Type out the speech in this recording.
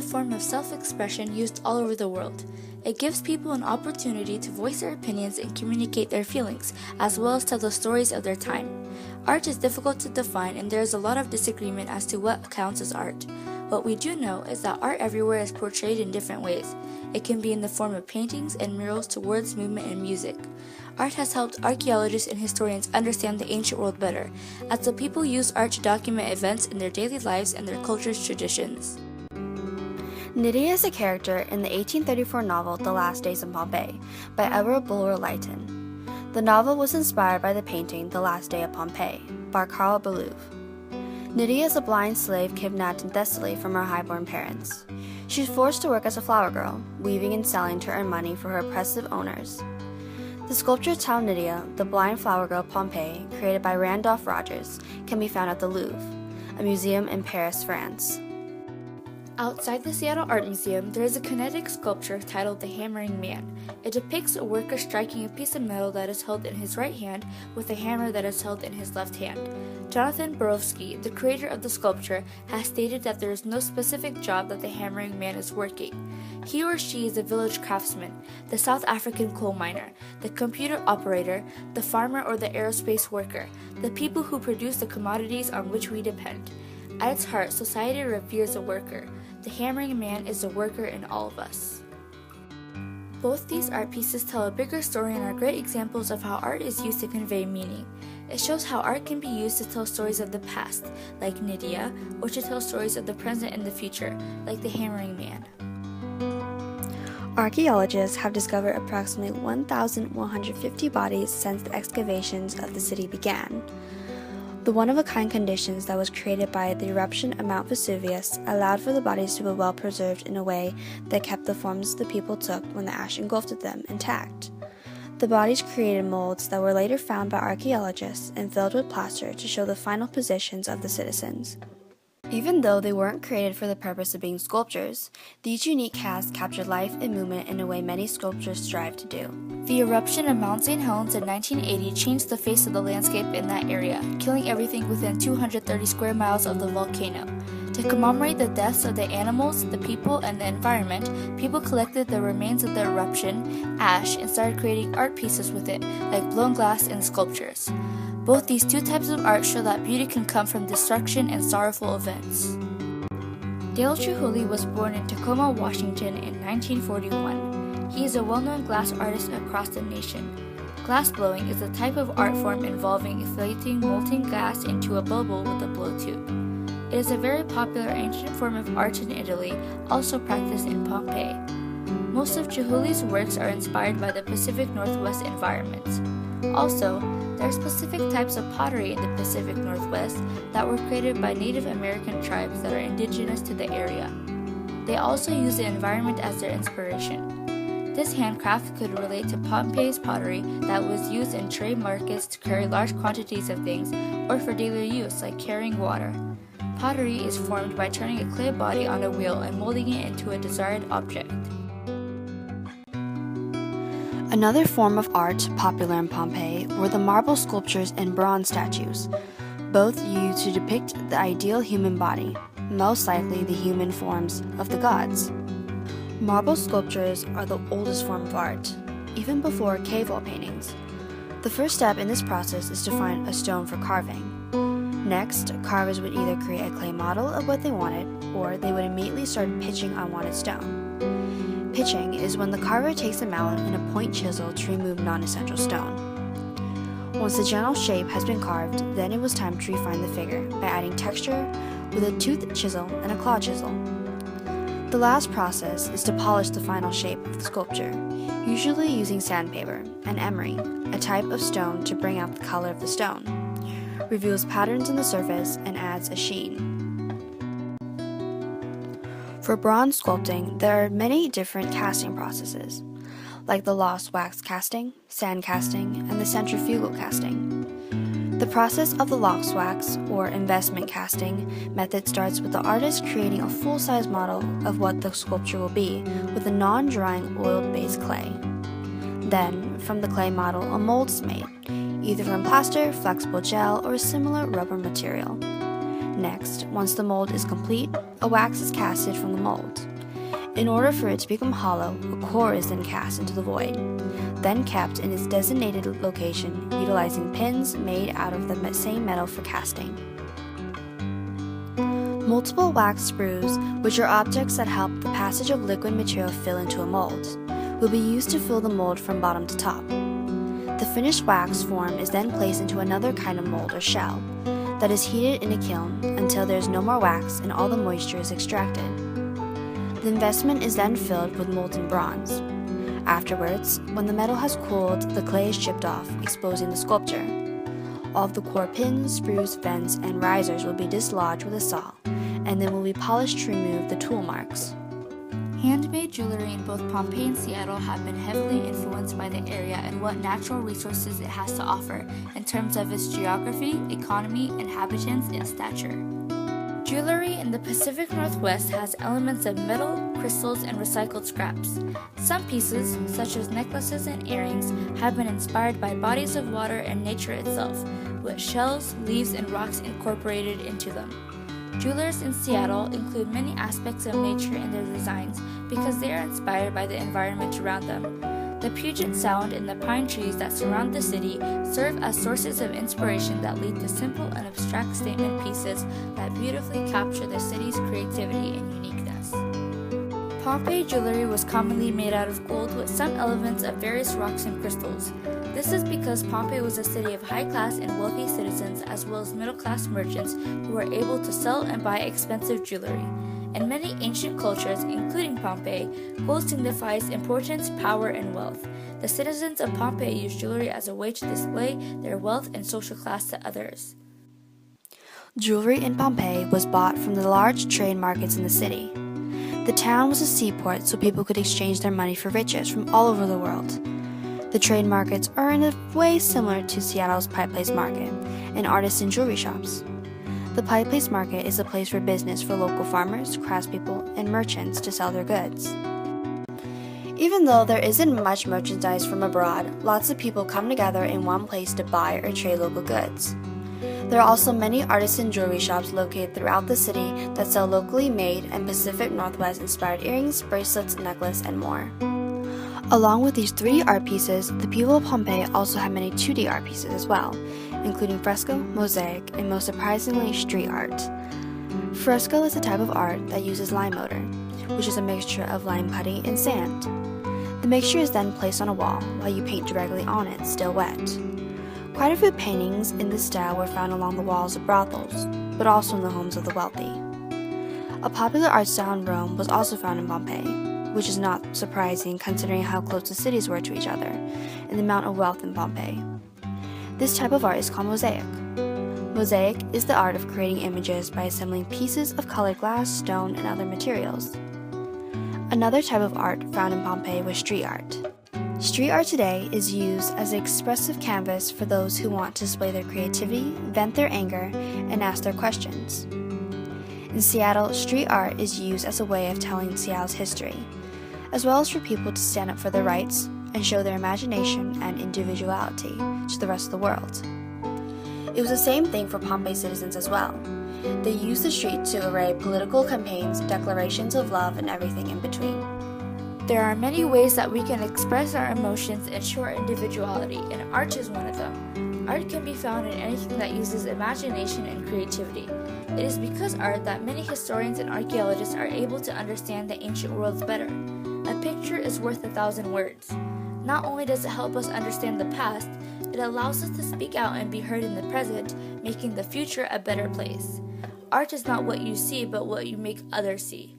a form of self-expression used all over the world. It gives people an opportunity to voice their opinions and communicate their feelings, as well as tell the stories of their time. Art is difficult to define, and there is a lot of disagreement as to what counts as art. What we do know is that art everywhere is portrayed in different ways. It can be in the form of paintings and murals to words, movement, and music. Art has helped archaeologists and historians understand the ancient world better, as the people use art to document events in their daily lives and their culture's traditions. Nydia is a character in the 1834 novel The Last Days in Pompeii by Edward Bulwer Lytton. The novel was inspired by the painting The Last Day of Pompeii by Carl Bellew. Nydia is a blind slave kidnapped in Thessaly from her highborn parents. She's forced to work as a flower girl, weaving and selling to earn money for her oppressive owners. The sculpture Tau Nydia, the blind flower girl Pompeii, created by Randolph Rogers, can be found at the Louvre, a museum in Paris, France. Outside the Seattle Art Museum, there is a kinetic sculpture titled The Hammering Man. It depicts a worker striking a piece of metal that is held in his right hand with a hammer that is held in his left hand. Jonathan Borowski, the creator of the sculpture, has stated that there is no specific job that the hammering man is working. He or she is the village craftsman, the South African coal miner, the computer operator, the farmer, or the aerospace worker, the people who produce the commodities on which we depend. At its heart, society reveres a worker. The hammering man is a worker in all of us. Both these art pieces tell a bigger story and are great examples of how art is used to convey meaning. It shows how art can be used to tell stories of the past, like Nydia, or to tell stories of the present and the future, like the hammering man. Archaeologists have discovered approximately 1,150 bodies since the excavations of the city began. The one-of-a-kind conditions that was created by the eruption of Mount Vesuvius allowed for the bodies to be well preserved in a way that kept the forms the people took when the ash engulfed them intact. The bodies created molds that were later found by archaeologists and filled with plaster to show the final positions of the citizens. Even though they weren't created for the purpose of being sculptures, these unique casts captured life and movement in a way many sculptors strive to do. The eruption of Mount St Helens in 1980 changed the face of the landscape in that area, killing everything within 230 square miles of the volcano. To commemorate the deaths of the animals, the people, and the environment, people collected the remains of the eruption, ash, and started creating art pieces with it, like blown glass and sculptures. Both these two types of art show that beauty can come from destruction and sorrowful events. Dale Chihuly was born in Tacoma, Washington in 1941. He is a well-known glass artist across the nation. Glassblowing is a type of art form involving inflating molten glass into a bubble with a blow tube. It is a very popular ancient form of art in Italy, also practiced in Pompeii. Most of Chihuly's works are inspired by the Pacific Northwest environment. Also, there are specific types of pottery in the Pacific Northwest that were created by Native American tribes that are indigenous to the area. They also use the environment as their inspiration. This handcraft could relate to Pompeii's pottery that was used in trade markets to carry large quantities of things or for daily use like carrying water. Pottery is formed by turning a clay body on a wheel and molding it into a desired object. Another form of art popular in Pompeii were the marble sculptures and bronze statues, both used to depict the ideal human body, most likely the human forms of the gods. Marble sculptures are the oldest form of art, even before cave wall paintings. The first step in this process is to find a stone for carving. Next, carvers would either create a clay model of what they wanted, or they would immediately start pitching unwanted stone. Pitching is when the carver takes a mallet and a point chisel to remove non-essential stone. Once the general shape has been carved, then it was time to refine the figure by adding texture with a toothed chisel and a claw chisel. The last process is to polish the final shape of the sculpture, usually using sandpaper and emery, a type of stone to bring out the color of the stone, reveals patterns in the surface, and adds a sheen. For bronze sculpting, there are many different casting processes, like the lost wax casting, sand casting, and the centrifugal casting. The process of the lost wax, or investment casting, method starts with the artist creating a full-size model of what the sculpture will be with a non-drying oil-based clay. Then, from the clay model, a mold is made, either from plaster, flexible gel, or a similar rubber material. Next, once the mold is complete, a wax is casted from the mold. In order for it to become hollow, a core is then cast into the void, then kept in its designated location, utilizing pins made out of the same metal for casting. Multiple wax sprues, which are objects that help the passage of liquid material fill into a mold, will be used to fill the mold from bottom to top. The finished wax form is then placed into another kind of mold or shell that is heated in a kiln until there is no more wax and all the moisture is extracted. The investment is then filled with molten bronze. Afterwards, when the metal has cooled, the clay is chipped off, exposing the sculpture. All of the core pins, sprues, vents, and risers will be dislodged with a saw, and then will be polished to remove the tool marks. Handmade jewelry in both Pompeii and Seattle have been heavily influenced by the area and what natural resources it has to offer in terms of its geography, economy, inhabitants, and stature. Jewelry in the Pacific Northwest has elements of metal, crystals, and recycled scraps. Some pieces, such as necklaces and earrings, have been inspired by bodies of water and nature itself, with shells, leaves, and rocks incorporated into them. Jewelers in Seattle include many aspects of nature in their designs because they are inspired by the environment around them. The Puget Sound and the pine trees that surround the city serve as sources of inspiration that lead to simple and abstract statement pieces that beautifully capture the city's creativity and uniqueness. Pompeii jewelry was commonly made out of gold with some elements of various rocks and crystals. This is because Pompeii was a city of high-class and wealthy citizens as well as middle-class merchants who were able to sell and buy expensive jewelry. In many ancient cultures, including Pompeii, gold signifies importance, power, and wealth. The citizens of Pompeii used jewelry as a way to display their wealth and social class to others. Jewelry in Pompeii was bought from the large trade markets in the city. The town was a seaport, so people could exchange their money for riches from all over the world. The trade markets are in a way similar to Seattle's Pike Place Market and artisan jewelry shops. The Pike Place Market is a place for business for local farmers, craftspeople, and merchants to sell their goods. Even though there isn't much merchandise from abroad, lots of people come together in one place to buy or trade local goods. There are also many artisan jewelry shops located throughout the city that sell locally made and Pacific Northwest inspired earrings, bracelets, necklaces, and more. Along with these 3D art pieces, the people of Pompeii also have many 2D art pieces as well, including fresco, mosaic, and most surprisingly, street art. Fresco is a type of art that uses lime mortar, which is a mixture of lime putty and sand. The mixture is then placed on a wall while you paint directly on it, still wet. Quite a few paintings in this style were found along the walls of brothels, but also in the homes of the wealthy. A popular art style in Rome was also found in Pompeii, which is not surprising considering how close the cities were to each other and the amount of wealth in Pompeii. This type of art is called mosaic. Mosaic is the art of creating images by assembling pieces of colored glass, stone, and other materials. Another type of art found in Pompeii was street art. Street art today is used as an expressive canvas for those who want to display their creativity, vent their anger, and ask their questions. In Seattle, street art is used as a way of telling Seattle's history, as well as for people to stand up for their rights and show their imagination and individuality to the rest of the world. It was the same thing for Pompeii citizens as well. They used the street to array political campaigns, declarations of love, and everything in between. There are many ways that we can express our emotions and show our individuality, and art is one of them. Art can be found in anything that uses imagination and creativity. It is because art that many historians and archaeologists are able to understand the ancient worlds better. A picture is worth 1,000 words. Not only does it help us understand the past, it allows us to speak out and be heard in the present, making the future a better place. Art is not what you see, but what you make others see.